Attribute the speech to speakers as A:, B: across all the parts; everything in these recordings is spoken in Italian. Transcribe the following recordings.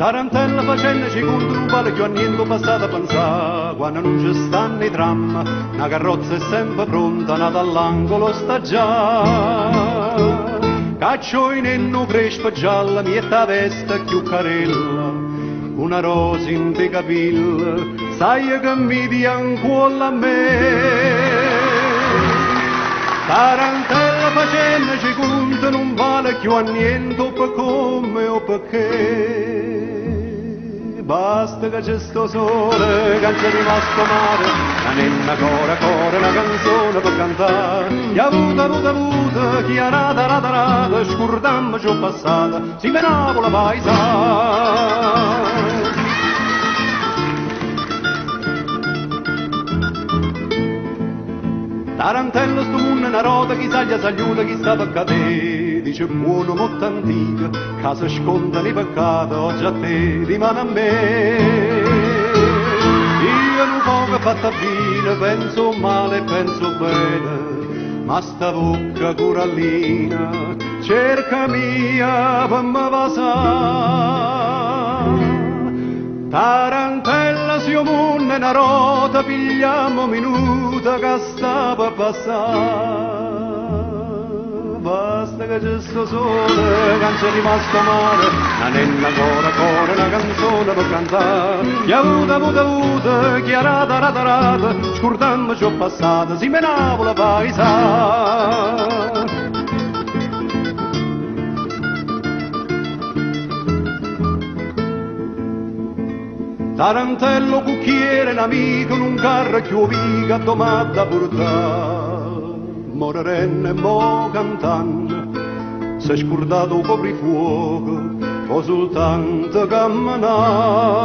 A: Tarantella facendo ci conta non vale più a niente passato a pensare, quando non ci stanno i tram, una carrozza è sempre pronta, nata all'angolo sta già. Caccio in enno crespa gialla, mietta veste più carella, una rosa in te capille, sai che mi dia ancora a me. Tarantella facendo ci conta non vale più a niente o per come o perché. Basta che c'è sto sole, che c'è rimasto mare, la nenna cora, una canzone per cantare. E avuta, chi ha rata, scordammo ciò passata, si menava la paesa. Tarantella sto mondo è una rota, chi saglia sagliuta, chi sta per cadere. Dice buono molto antica, che si scontano i peccati, oggi a te rimane a me. Io non poco fatta fine, penso male, penso bene, ma sta bocca corallina, cerca mia per me vasare. Tarantella si mondo è una rota, pigliamo minuta che sta per passare. Basta che c'è sto sole, che c'è rimasto male, la nenna cora, una canzone per cantare. Chi ha avuta, chi ha rata, scordammo ciò passato, si menava la paesa. Tarantello cucchiere, un amico, in un carro chiuvica, domanda portare. Morerenne mo cantando, si è scordato il coprifuoco, o soltanto camminare.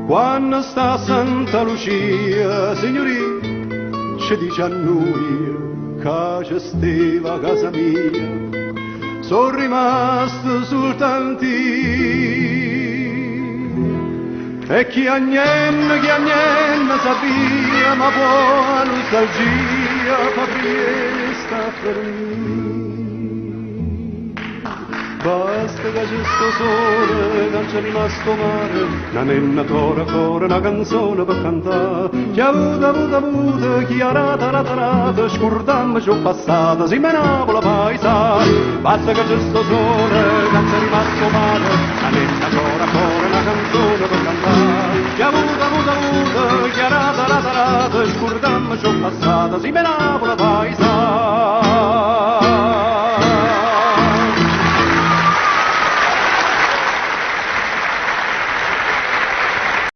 A: Quando sta Santa Lucia, signori, ci dice a noi, che c'è steva a casa mia, sono rimasto soltanto. E chi a niente sapia, ma buona nostalgia fa priesta per me. Basta che c'è sto sole, che c'è rimasto mare, una nenna cora, una canzone per cantare. Chi ha avuta, chi ha rata, scordammo ciò passato, si menava la paesa. Basta che c'è sto sole, che c'è rimasto mare, una nenna cora, una canzone per cantare. Chi ha avuta, chi ha rata, scordammo ciò passato, si menava la paesa.